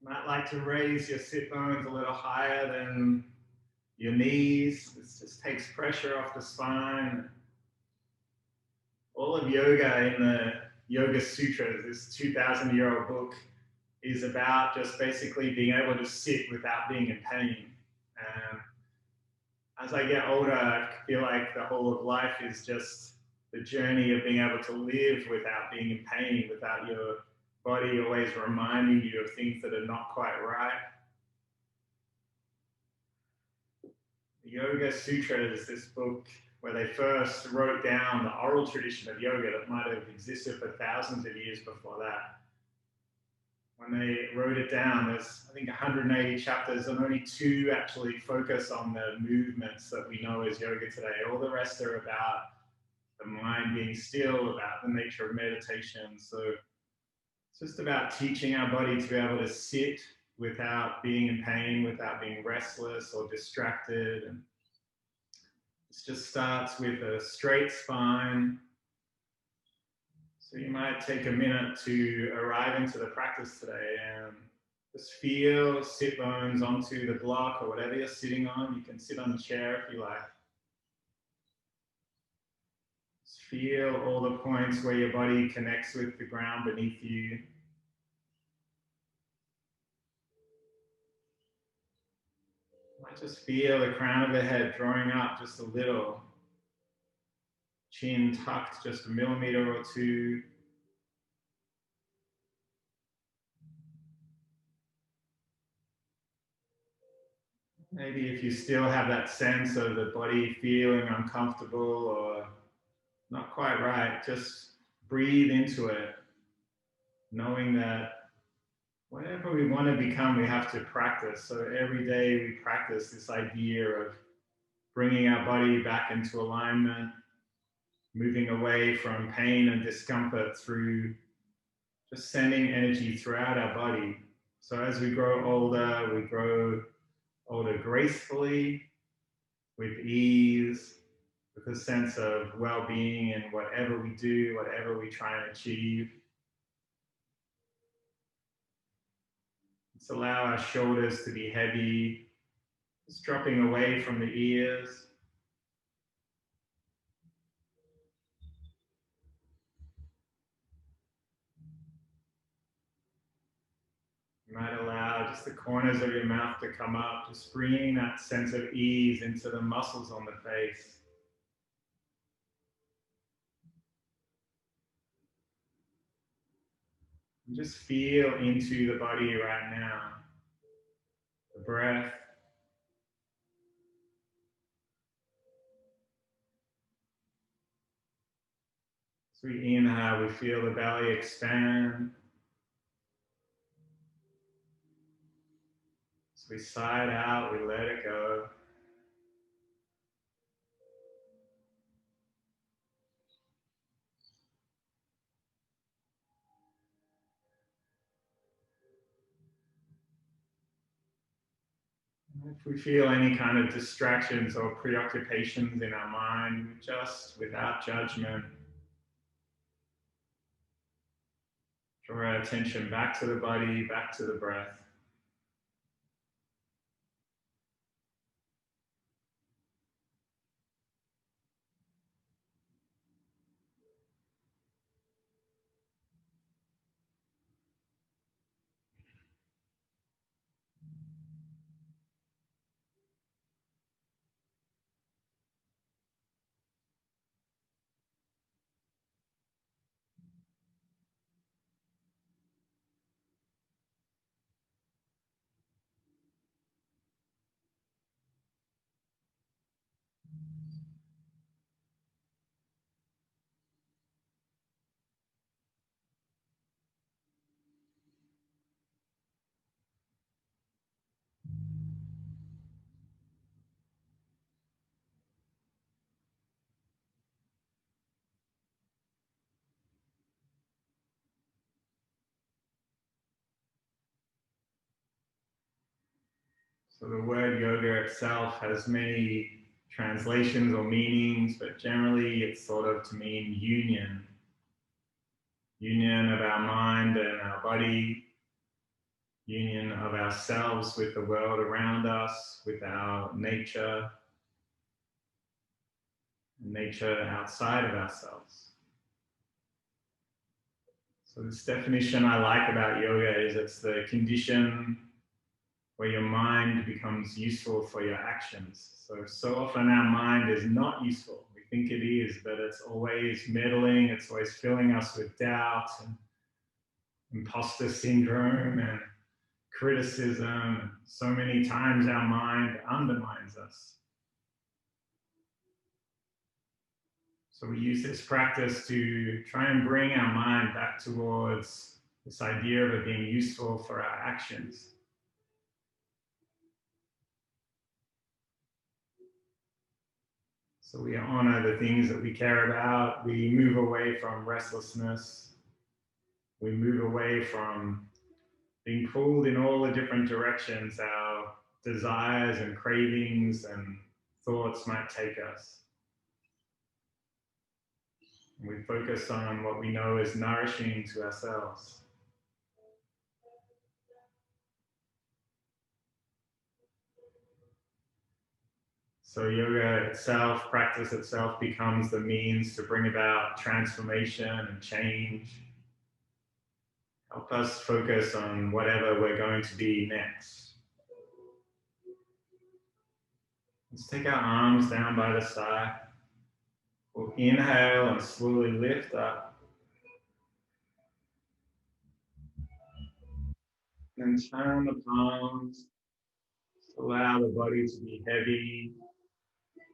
Might like to raise your sit bones a little higher than your knees. This just takes pressure off the spine. All of yoga in the Yoga Sutras, this 2,000-year-old book, is about just basically being able to sit without being in pain. And as I get older, I feel like the whole of life is just the journey of being able to live without being in pain, without your body always reminding you of things that are not quite right. The Yoga Sutras, this book where they first wrote down the oral tradition of yoga that might have existed for thousands of years before that. When they wrote it down, there's, I think, 180 chapters, and only 2 actually focus on the movements that we know as yoga today. All the rest are about the mind being still, about the nature of meditation. So it's just about teaching our body to be able to sit without being in pain, without being restless or distracted. And it just starts with a straight spine. So you might take a minute to arrive into the practice today and just feel sit bones onto the block or whatever you're sitting on. You can sit on the chair if you like. Just feel all the points where your body connects with the ground beneath you. You might just feel the crown of the head drawing up just a little. Chin tucked just a millimeter or 2. Maybe if you still have that sense of the body feeling uncomfortable or not quite right, just breathe into it, knowing that whatever we want to become, we have to practice. So every day we practice this idea of bringing our body back into alignment, moving away from pain and discomfort through just sending energy throughout our body. So as we grow older, we grow older gracefully, with ease, with a sense of well-being in whatever we do, whatever we try and achieve. Let's allow our shoulders to be heavy, just dropping away from the ears. You might allow just the corners of your mouth to come up, just bringing that sense of ease into the muscles on the face. And just feel into the body right now, the breath. As we inhale, we feel the belly expand. As we sigh out, we let it go. If we feel any kind of distractions or preoccupations in our mind, just without judgment, draw our attention back to the body, back to the breath. So the word yoga itself has many translations or meanings, but generally it's thought of to mean union of our mind and our body, union of ourselves with the world around us, with our nature outside of ourselves. So this definition I like about yoga is it's the condition where your mind becomes useful for your actions. So often our mind is not useful. We think it is, but it's always meddling. It's always filling us with doubt and imposter syndrome and criticism. So many times our mind undermines us. So we use this practice to try and bring our mind back towards this idea of it being useful for our actions. So we honor the things that we care about. We move away from restlessness. We move away from being pulled in all the different directions our desires and cravings and thoughts might take us. And we focus on what we know is nourishing to ourselves. So yoga itself, practice itself, becomes the means to bring about transformation and change. Help us focus on whatever we're going to be next. Let's take our arms down by the side. We'll inhale and slowly lift up. Then turn the palms. Allow the body to be heavy.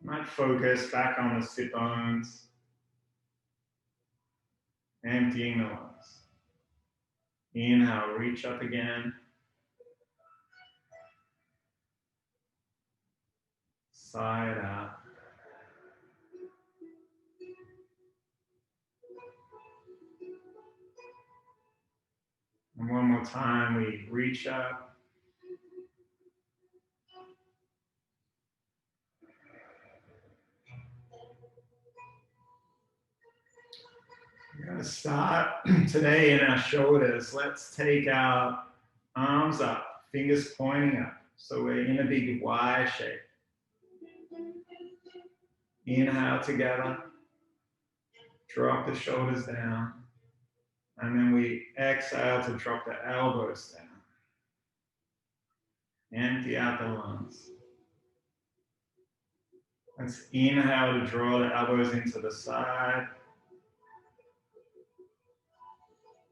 You might focus back on the sit bones. Emptying the lungs. Inhale, reach up again. Side out. And one more time, we reach up. We're going to start today in our shoulders. Let's take our arms up, fingers pointing up. So we're in a big Y shape. Inhale together. Drop the shoulders down. And then we exhale to drop the elbows down. Empty out the lungs. Let's inhale to draw the elbows into the side.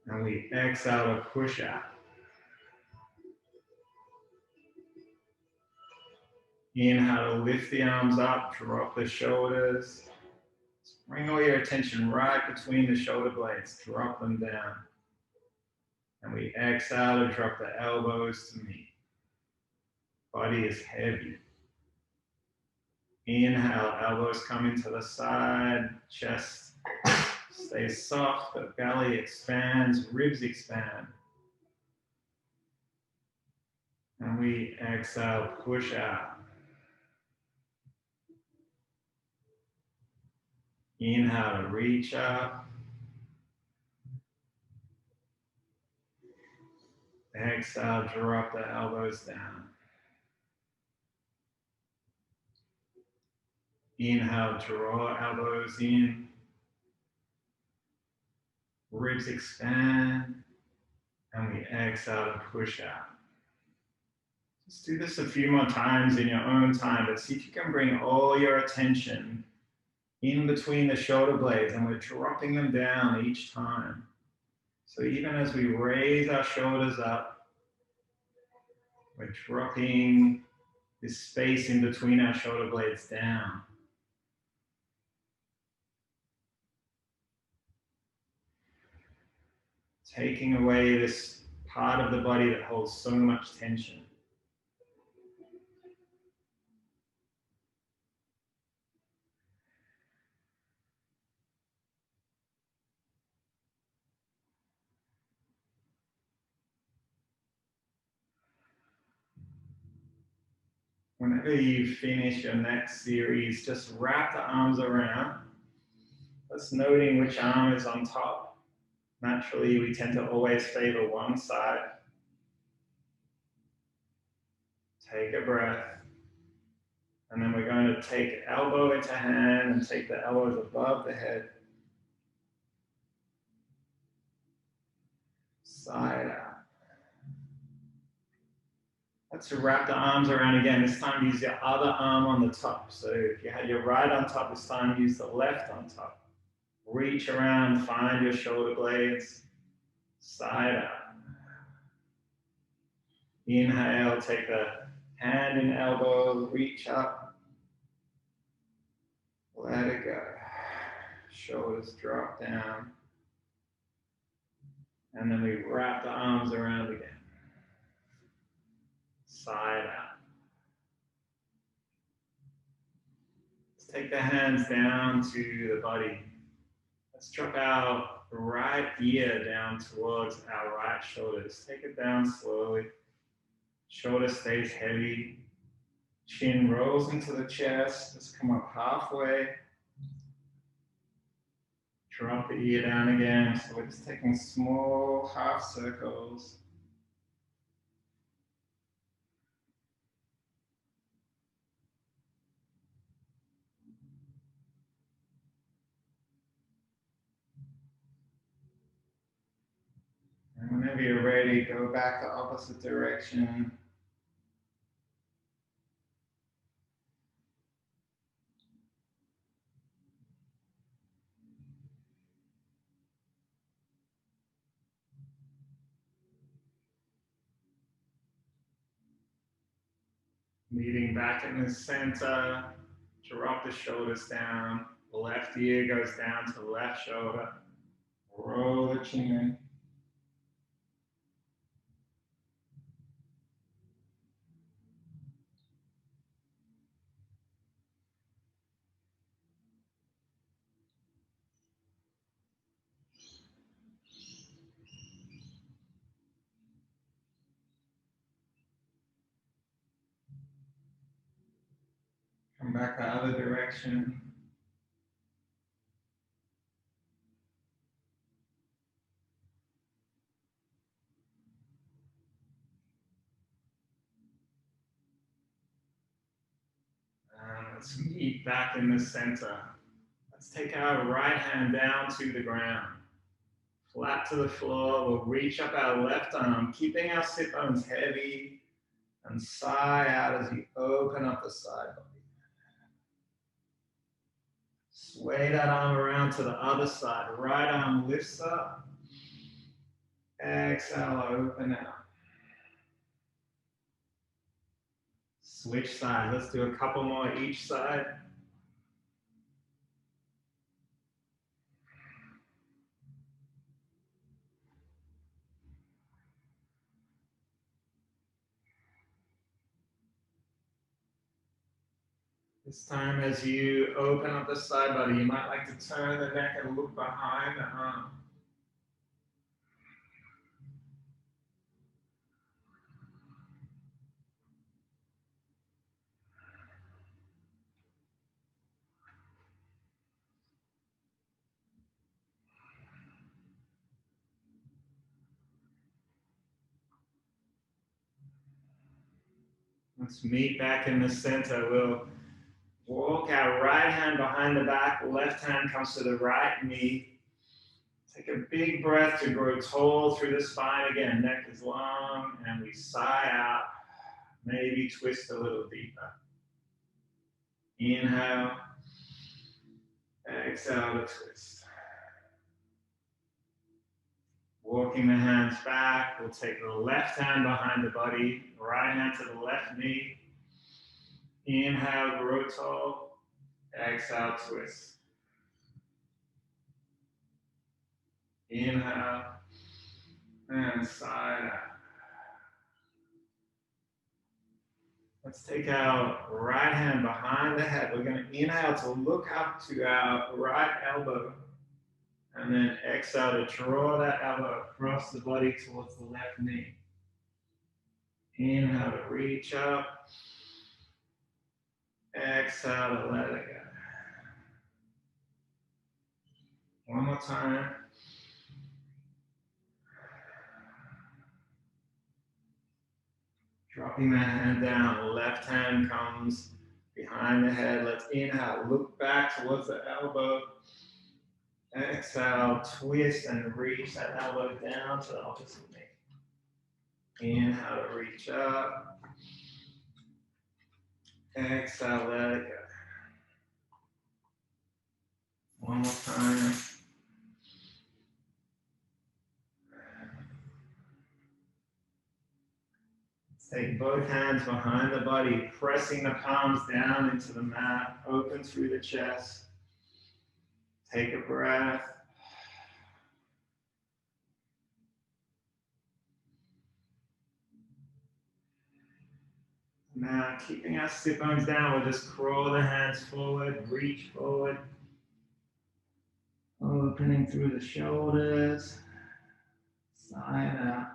And we exhale to push out. Inhale to lift the arms up, drop the shoulders. Bring all your attention right between the shoulder blades, drop them down. And we exhale to drop the elbows to meet. Body is heavy. Inhale, elbows come into the side, chest stays soft, the belly expands, ribs expand. And we exhale, push out. Inhale to reach up. Exhale, drop the elbows down. Inhale, draw elbows in. Ribs expand. And we exhale to push out. Just do this a few more times in your own time, but see if you can bring all your attention in between the shoulder blades, and we're dropping them down each time. So even as we raise our shoulders up, we're dropping this space in between our shoulder blades down. Taking away this part of the body that holds so much tension. Whenever you finish your next series, just wrap the arms around. Just noting which arm is on top. Naturally, we tend to always favor one side. Take a breath. And then we're going to take elbow into hand and take the elbows above the head. Side out. Let's wrap the arms around again. This time use your other arm on the top. So if you had your right on top, this time use the left on top. Reach around, find your shoulder blades. Side out. Inhale, take a hand and elbow, reach up. Let it go. Shoulders drop down. And then we wrap the arms around again. Side out. Let's take the hands down to the body. Let's drop our right ear down towards our right shoulder. Just take it down slowly. Shoulder stays heavy. Chin rolls into the chest. Let's come up halfway. Drop the ear down again. So we're just taking small half circles. And whenever you're ready, go back the opposite direction. Meeting back in the center, drop the shoulders down. The left ear goes down to the left shoulder. Roll the chin in. Come back the other direction. And let's meet back in the center. Let's take our right hand down to the ground. Flat to the floor. We'll reach up our left arm, keeping our sit bones heavy, and sigh out as you open up the side body. Sway that arm around to the other side. Right arm lifts up. Exhale, open out. Switch sides. Let's do a couple more each side. This time as you open up the side body, you might like to turn the neck and look behind the arm. Let's meet back in the center. We'll walk our right hand behind the back, left hand comes to the right knee. Take a big breath to grow tall through the spine again. Neck is long, and we sigh out. Maybe twist a little deeper. Inhale. Exhale to twist. Walking the hands back, we'll take the left hand behind the body, right hand to the left knee. Inhale, grow tall. Exhale, twist. Inhale, and side out. Let's take our right hand behind the head. We're going to inhale to look up to our right elbow. And then exhale to draw that elbow across the body towards the left knee. Inhale to reach up. Exhale to let it go. One more time. Dropping the hand down, left hand comes behind the head. Let's inhale, look back towards the elbow. Exhale, twist and reach that elbow down to the opposite knee. Inhale to reach up. Exhale, let it go. One more time. Take both hands behind the body, pressing the palms down into the mat, open through the chest. Take a breath. Now, keeping our sit bones down, we'll just crawl the hands forward, reach forward. Opening through the shoulders, side out.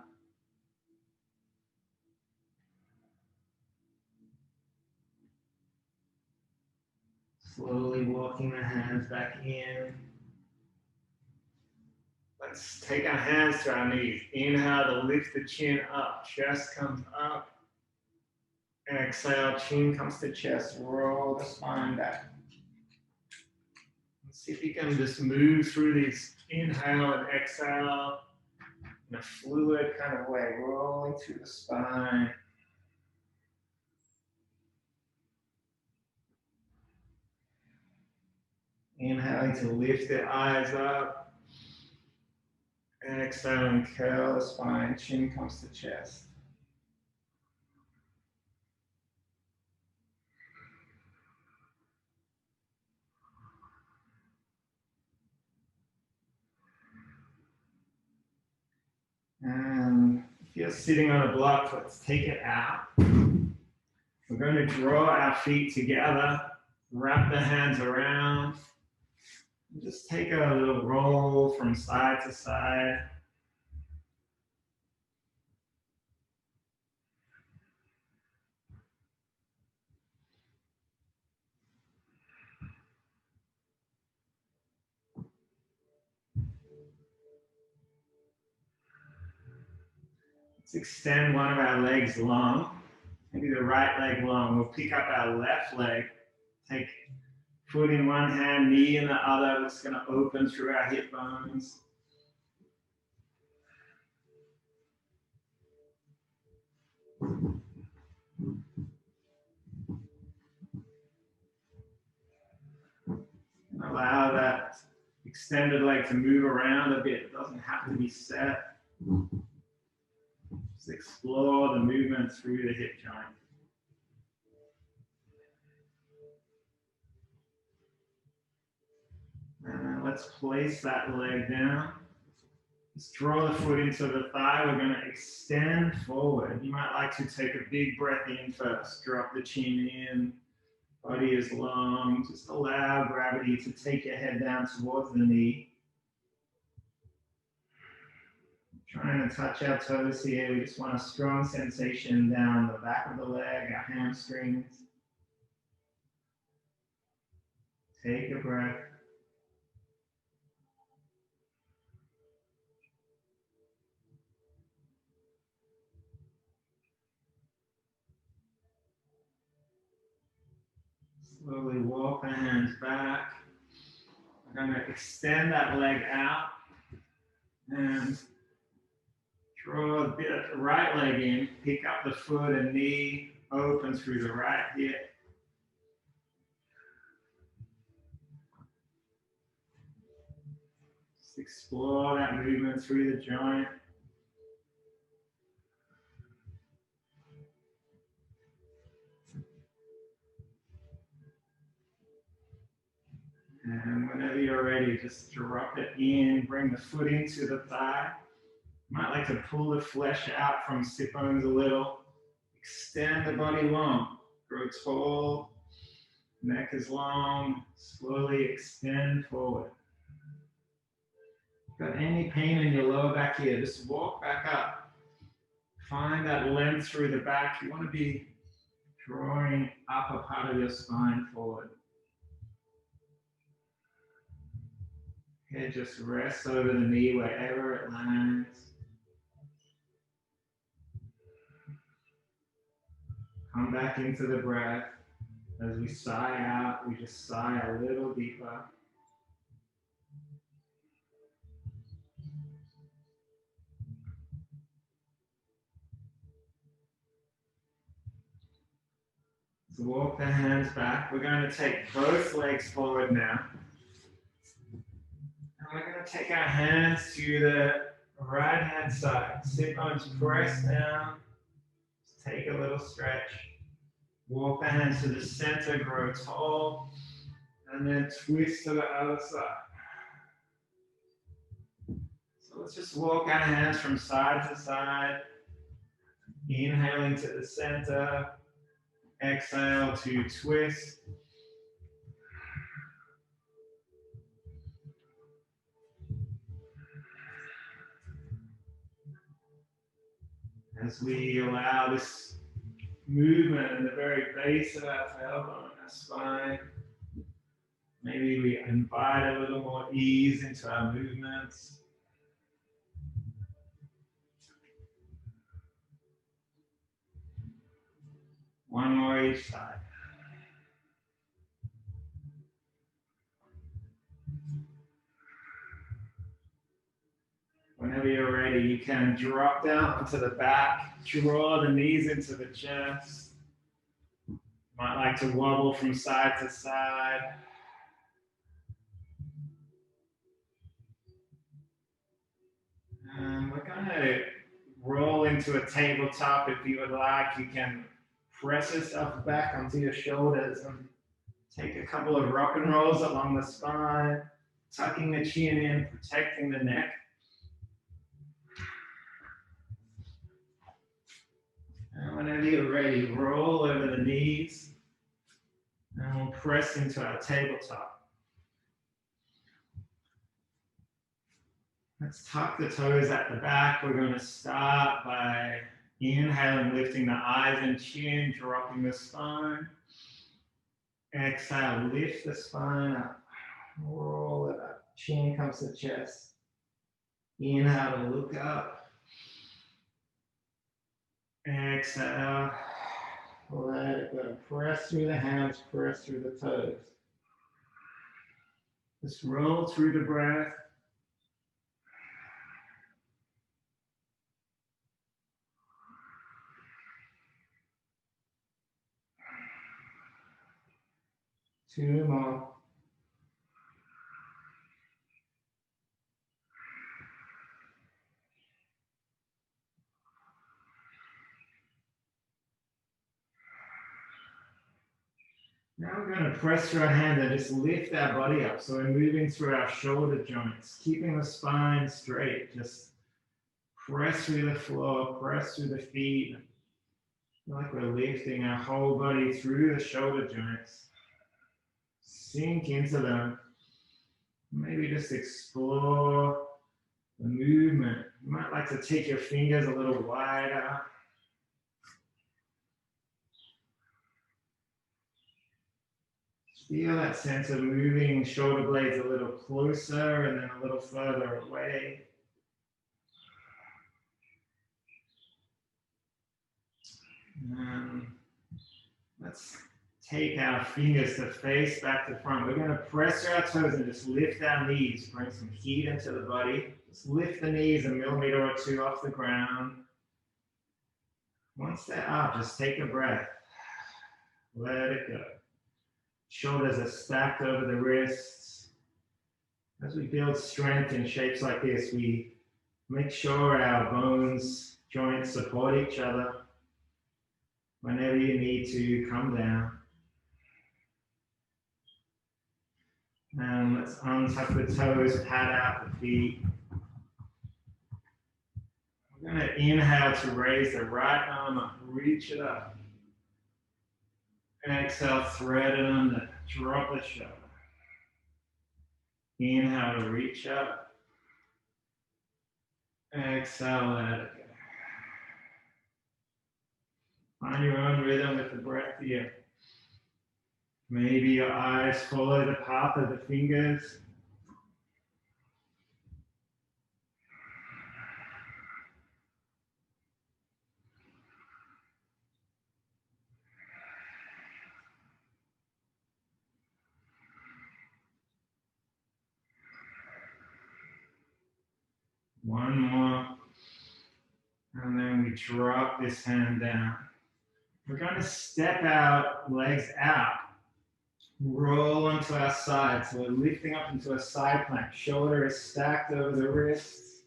Slowly walking the hands back in. Let's take our hands to our knees. Inhale to lift the chin up, chest comes up. Exhale, chin comes to chest, roll the spine back. See if you can just move through these inhale and exhale in a fluid kind of way, rolling through the spine. Inhaling to lift the eyes up. Exhaling, curl the spine, chin comes to chest. And if you're sitting on a block, let's take it out. We're going to draw our feet together, wrap the hands around. Just take a little roll from side to side. Let's extend one of our legs long, maybe the right leg long. We'll pick up our left leg, take foot in one hand, knee in the other. It's going to open through our hip bones. Allow that extended leg to move around a bit. It doesn't have to be set. Just explore the movement through the hip joint. And let's place that leg down. Just draw the foot into the thigh. We're going to extend forward. You might like to take a big breath in first. Drop the chin in. Body is long. Just allow gravity to take your head down towards the knee. Trying to touch our toes here. We just want a strong sensation down the back of the leg, our hamstrings. Take a breath. Slowly walk the hands back. We're going to extend that leg out and draw a bit of the right leg in. Pick up the foot and knee, open through the right hip. Just explore that movement through the joint. And whenever you're ready, just drop it in, bring the foot into the thigh. You might like to pull the flesh out from sit bones a little. Extend the body long. Grow tall. Neck is long. Slowly extend forward. If you've got any pain in your lower back here, just walk back up. Find that length through the back. You want to be drawing upper part of your spine forward. Head just rests over the knee wherever it lands. back into the breath. As we sigh out, we just sigh a little deeper. So walk the hands back. We're going to take both legs forward now. And we're going to take our hands to the right hand side. Sit bones press down. Just take a little stretch. Walk the hands to the center, grow tall. And then twist to the other side. So let's just walk our hands from side to side. Inhaling to the center. Exhale to twist. As we allow this movement in the very base of our tailbone, our spine, maybe we invite a little more ease into our movements. One more each side. Whenever you're ready, you can drop down onto the back, draw the knees into the chest. Might like to wobble from side to side. And we're going to roll into a tabletop if you would like. You can press yourself back onto your shoulders and take a couple of rock and rolls along the spine, tucking the chin in, protecting the neck. And whenever you're ready, roll over the knees and we'll press into our tabletop. Let's tuck the toes at the back. We're going to start by inhaling, lifting the eyes and chin, dropping the spine. Exhale, lift the spine up, roll it up. Chin comes to chest. Inhale to look up. Exhale, let it go. Press through the hands, press through the toes. Just roll through the breath. Two more. Now we're going to press through our hand and just lift our body up. So we're moving through our shoulder joints, keeping the spine straight. Just press through the floor, press through the feet. Like we're lifting our whole body through the shoulder joints. Sink into them. Maybe just explore the movement. You might like to take your fingers a little wider. Feel that sense of moving shoulder blades a little closer and then a little further away. And let's take our fingers to face back to front. We're going to press our toes and just lift our knees. Bring some heat into the body. Just lift the knees a millimeter or two off the ground. Once they're up, just take a breath. Let it go. Shoulders are stacked over the wrists. As we build strength in shapes like this, we make sure our bones, joints support each other. Whenever you need to, come down. And let's untuck the toes, pat out the feet. We're going to inhale to raise the right arm up, reach it up. Exhale, thread it under, drop the shoulder. Inhale to reach up. Exhale, let it go. Find your own rhythm with the breath here. Maybe your eyes follow the path of the fingers. One more. And then we drop this hand down. We're going to step out, legs out. Roll onto our side. So we're lifting up into a side plank. Shoulder is stacked over the wrists.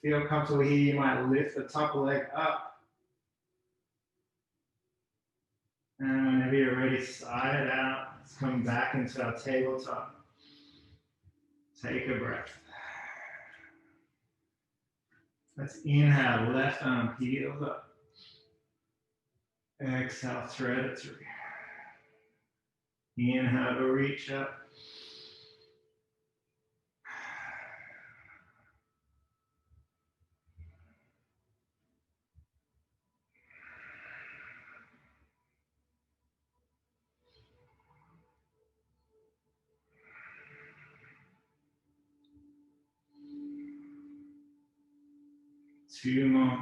If you feel comfortable here, you might lift the top leg up. And whenever you're ready, side it out. Let's come back into our tabletop. Take a breath. Let's inhale, left arm heels up. Exhale, thread it through. Inhale to reach up. 2 more.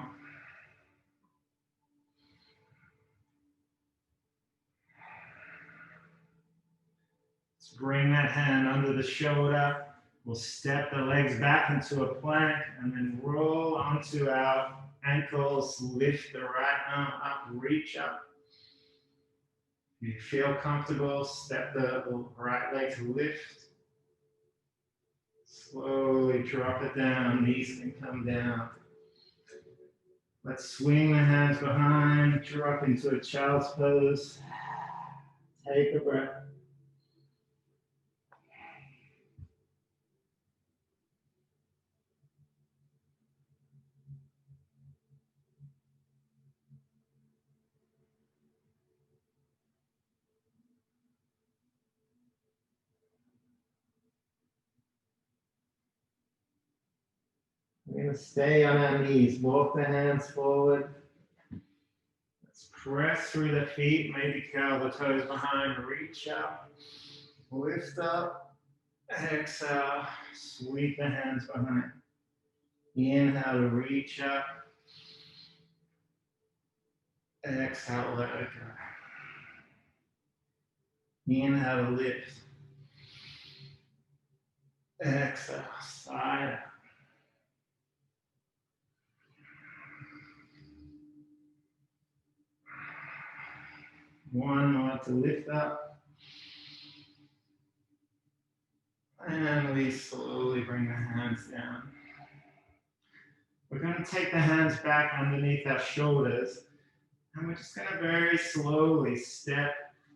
Let's bring that hand under the shoulder. We'll step the legs back into a plank and then roll onto our ankles. Lift the right arm up, reach up. If you feel comfortable, step the right leg to lift. Slowly drop it down, knees can come down. Let's swing the hands behind, drop into a child's pose. Take a breath. We're going to stay on our knees, walk the hands forward. Let's press through the feet, maybe curl the toes behind, reach up, lift up, exhale, sweep the hands behind. Inhale to reach up, exhale, let it go. Inhale to lift, exhale, side up. One more to lift up. And we slowly bring the hands down. We're going to take the hands back underneath our shoulders. And we're just going to very slowly step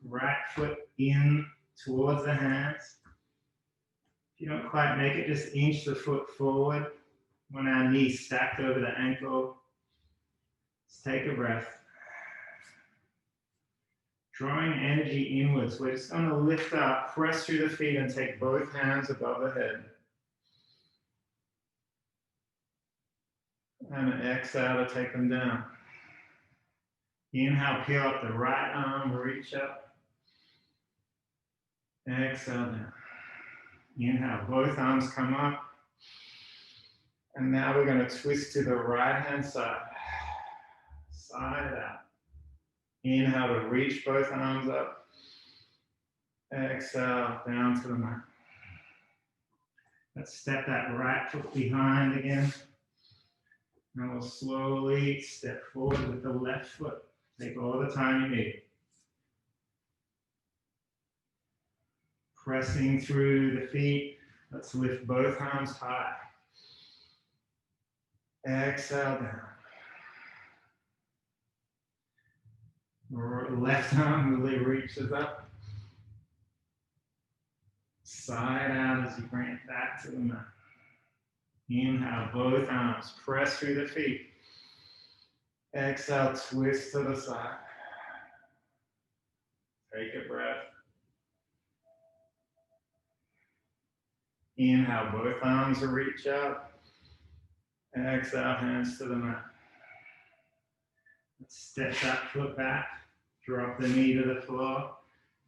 right foot in towards the hands. If you don't quite make it, just inch the foot forward when our knees stacked over the ankle. Let's take a breath. Drawing energy inwards, we're just going to lift up, press through the feet, and take both hands above the head. And exhale to take them down. Inhale, peel up the right arm, reach up. Exhale down. Inhale, both arms come up. And now we're going to twist to the right hand side. Side out. Inhale to reach both arms up. Exhale, down to the mat. Let's step that right foot behind again. And we'll slowly step forward with the left foot. Take all the time you need. Pressing through the feet. Let's lift both arms high. Exhale down. Left arm really reaches up. Side out as you bring it back to the mat. Inhale, both arms. Press through the feet. Exhale, twist to the side. Take a breath. Inhale, both arms reach up. Exhale, hands to the mat. Let's step that foot back. Drop the knee to the floor.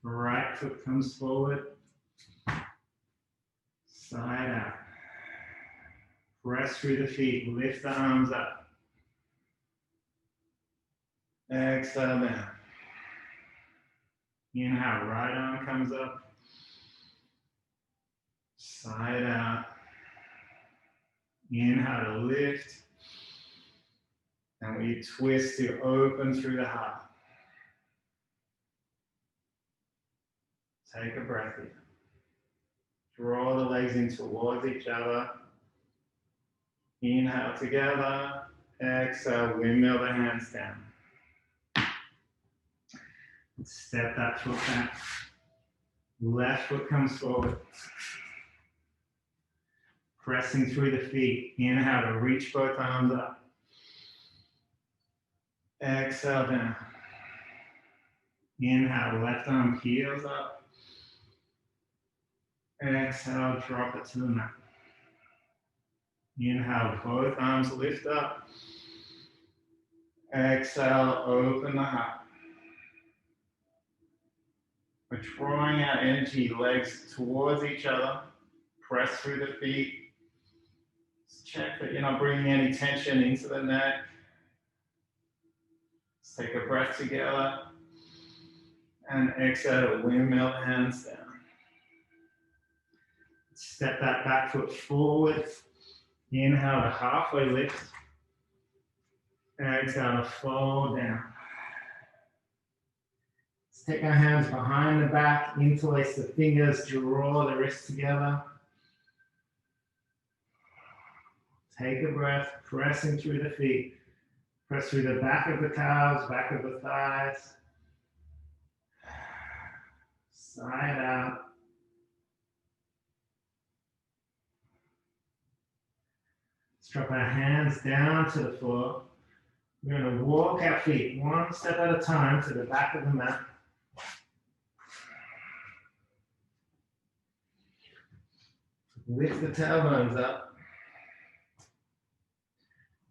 Right foot comes forward. Side out. Press through the feet. Lift the arms up. Exhale down. Inhale, right arm comes up. Side out. Inhale to lift. And we twist to open through the heart. Take a breath in. Draw the legs in towards each other. Inhale together. Exhale, windmill the hands down. Step that foot back. Left foot comes forward. Pressing through the feet. Inhale to reach both arms up. Exhale down. Inhale, left arm heels up. Exhale, drop it to the mat. Inhale, both arms lift up. Exhale, open the heart. We're drawing our energy, legs towards each other. Press through the feet. Just check that you're not bringing any tension into the neck. Let's take a breath together. And exhale, windmill the hands down. Step that back foot forward. Inhale to halfway lift. Exhale to fold down. Let's take our hands behind the back, interlace the fingers, draw the wrists together. Take a breath, pressing through the feet. Press through the back of the calves, back of the thighs. Side out. Let's drop our hands down to the floor. We're going to walk our feet one step at a time to the back of the mat. Lift the tailbones up.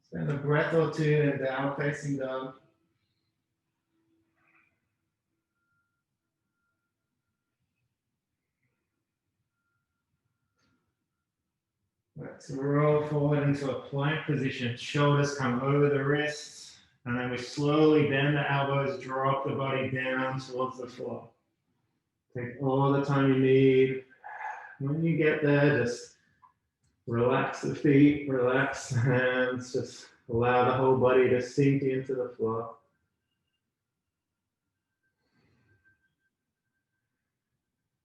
Spend a breath or two in down facing dog. Let's roll forward into a plank position. Shoulders come over the wrists. And then we slowly bend the elbows, drop the body down towards the floor. Take all the time you need. When you get there, just relax the feet, relax the hands, just allow the whole body to sink into the floor.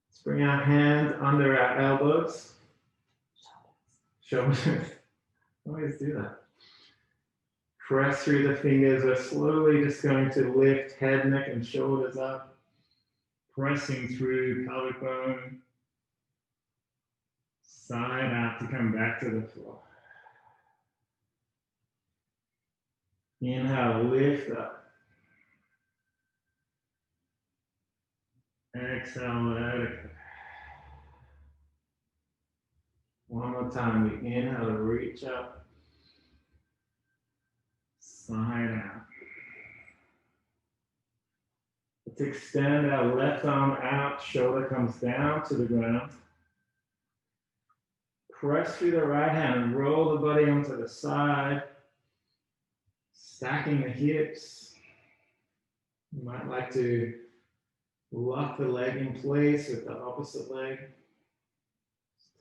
Let's bring our hands under our elbows. Shoulders. Always do that. Press through the fingers. We're slowly just going to lift head, neck, and shoulders up. Pressing through pelvic bone. Side out to come back to the floor. Inhale, lift up. Exhale, let it go. One more time. We inhale to reach up. Side out. Let's extend our left arm out. Shoulder comes down to the ground. Press through the right hand and roll the body onto the side. Stacking the hips. You might like to lock the leg in place with the opposite leg.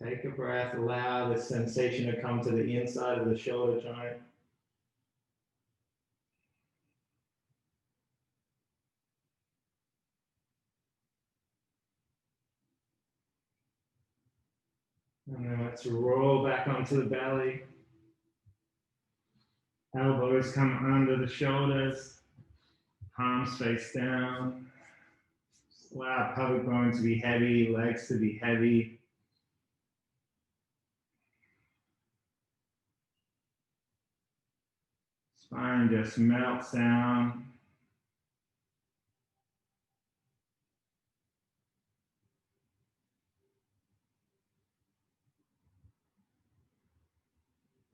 Take a breath, allow the sensation to come to the inside of the shoulder joint. And then let's roll back onto the belly. Elbows come under the shoulders, palms face down. Allow pelvic bone to be heavy, legs to be heavy. Spine just melts down.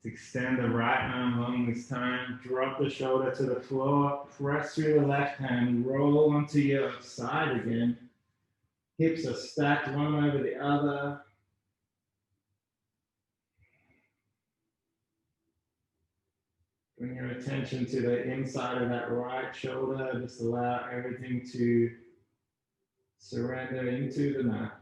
Extend the right arm long this time. Drop the shoulder to the floor. Press through the left hand. Roll onto your side again. Hips are stacked one over the other. Bring your attention to the inside of that right shoulder. Just allow everything to surrender into the mat.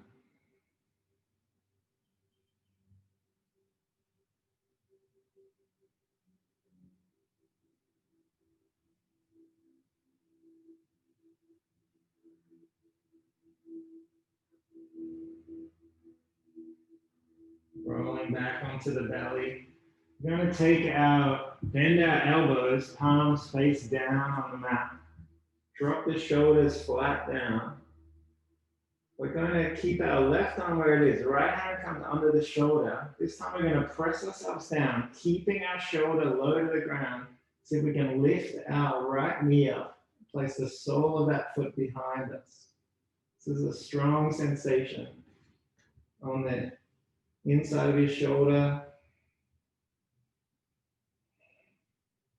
Rolling back onto the belly. We're going to bend our elbows, palms face down on the mat. Drop the shoulders flat down. We're going to keep our left arm where it is. The right hand comes under the shoulder. This time we're going to press ourselves down, keeping our shoulder low to the ground. See if we can lift our right knee up. Place the sole of that foot behind us. This is a strong sensation on the inside of your shoulder.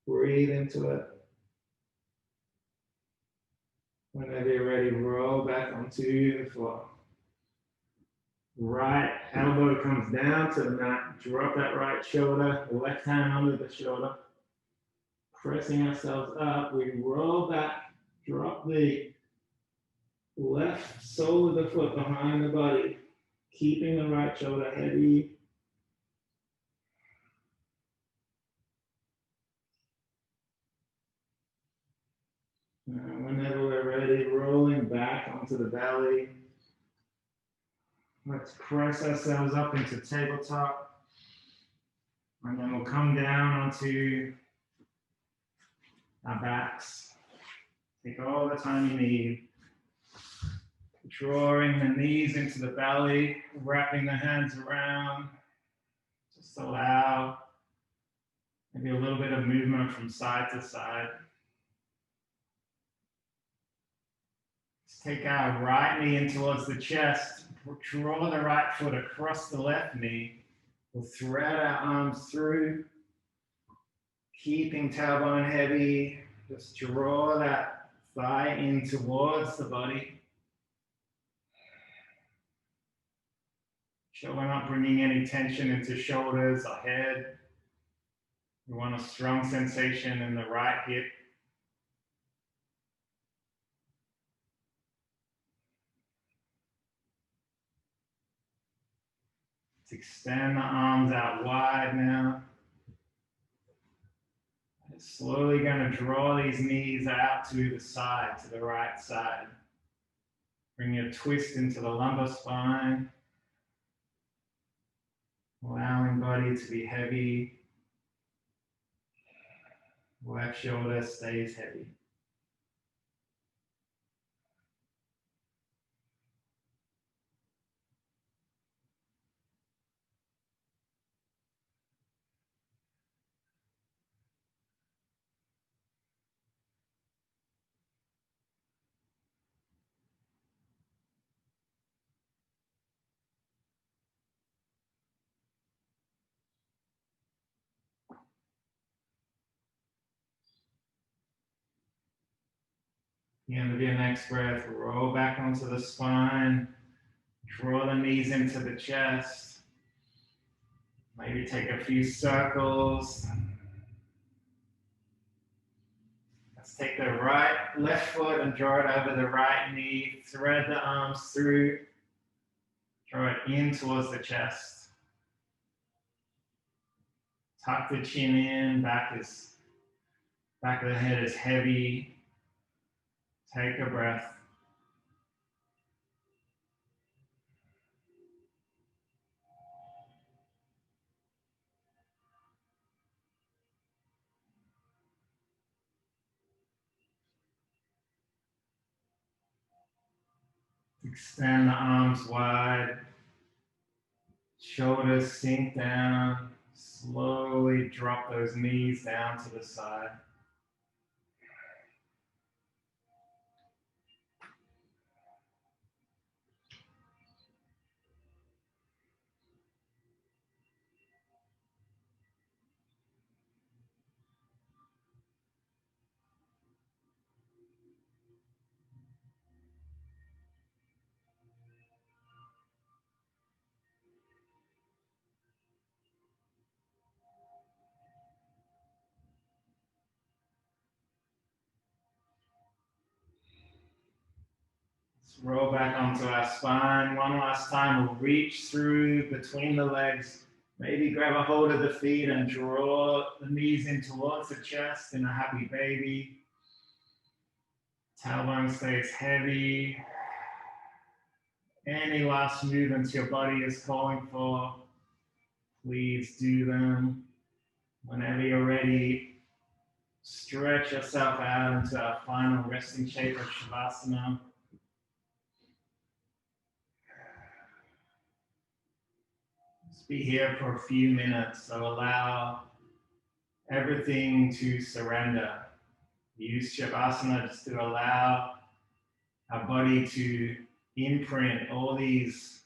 Breathe into it. Whenever you're ready, roll back onto the floor. Right elbow comes down to the mat. Drop that right shoulder, left hand under the shoulder. Pressing ourselves up, we roll back, drop the left sole of the foot behind the body, keeping the right shoulder heavy. Whenever we're ready, rolling back onto the belly. Let's press ourselves up into tabletop. And then we'll come down onto our backs. Take all the time you need. Drawing the knees into the belly, wrapping the hands around. Just allow maybe a little bit of movement from side to side. Let's take our right knee in towards the chest. Draw the right foot across the left knee. We'll thread our arms through, keeping tailbone heavy. Just draw that thigh in towards the body. So we're not bringing any tension into shoulders or head. We want a strong sensation in the right hip. Let's extend the arms out wide now. And slowly going to draw these knees out to the side, to the right side. Bring your twist into the lumbar spine. Allowing body to be heavy. Left shoulder stays heavy. The end of your next breath, roll back onto the spine. Draw the knees into the chest. Maybe take a few circles. Let's take the left foot and draw it over the right knee. Thread the arms through. Draw it in towards the chest. Tuck the chin in. Back of the head is heavy. Take a breath. Extend the arms wide. Shoulders sink down. Slowly drop those knees down to the side. Let's roll back onto our spine. One last time, we'll reach through between the legs. Maybe grab a hold of the feet and draw the knees in towards the chest in a happy baby. Tailbone stays heavy. Any last movements your body is calling for, please do them. Whenever you're ready, stretch yourself out into our final resting shape of Shavasana. Just be here for a few minutes, so allow everything to surrender. Use Shavasana just to allow our body to imprint all these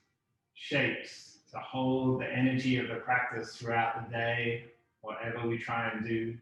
shapes to hold the energy of the practice throughout the day, whatever we try and do.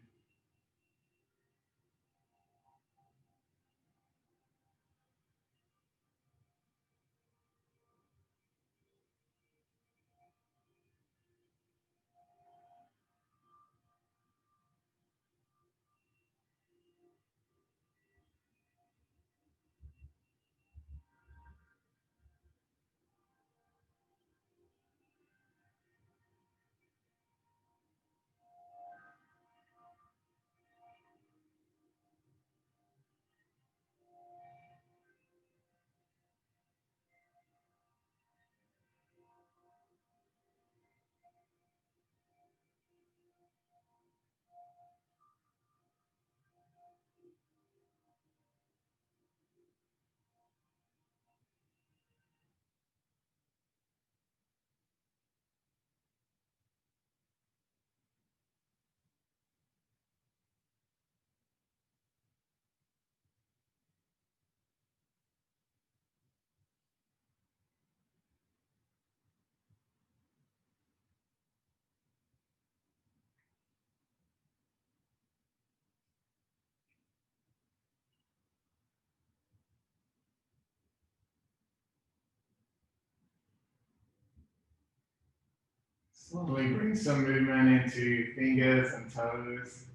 Slowly bring some movement into fingers and toes.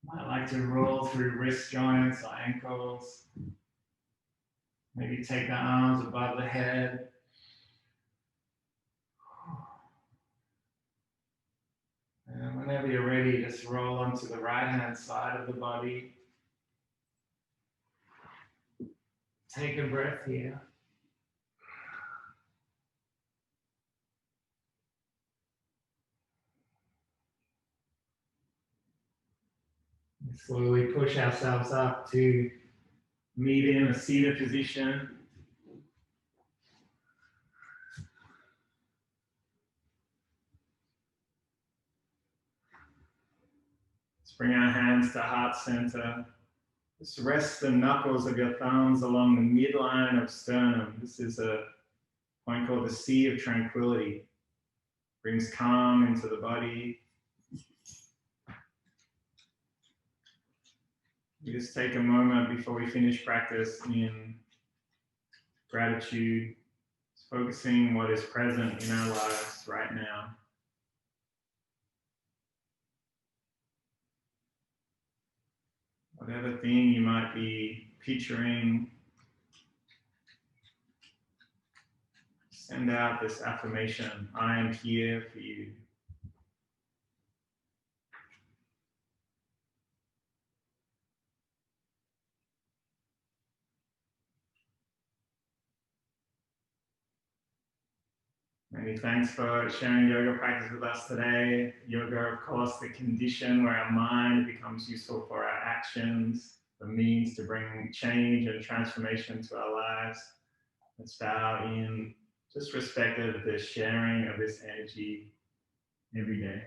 Might like to roll through wrist joints or ankles. Maybe take the arms above the head. And whenever you're ready, just roll onto the right-hand side of the body. Take a breath here. Slowly push ourselves up to meet in a seated position. Let's bring our hands to heart center. Just rest the knuckles of your thumbs along the midline of sternum. This is a point called the Sea of Tranquility. Brings calm into the body. We just take a moment before we finish practice in gratitude, focusing what is present in our lives right now. Whatever thing you might be picturing, send out this affirmation, I am here for you. Many thanks for sharing yoga practice with us today. Yoga, of course, the condition where our mind becomes useful for our actions, the means to bring change and transformation to our lives. Let's bow in just respect of the sharing of this energy every day.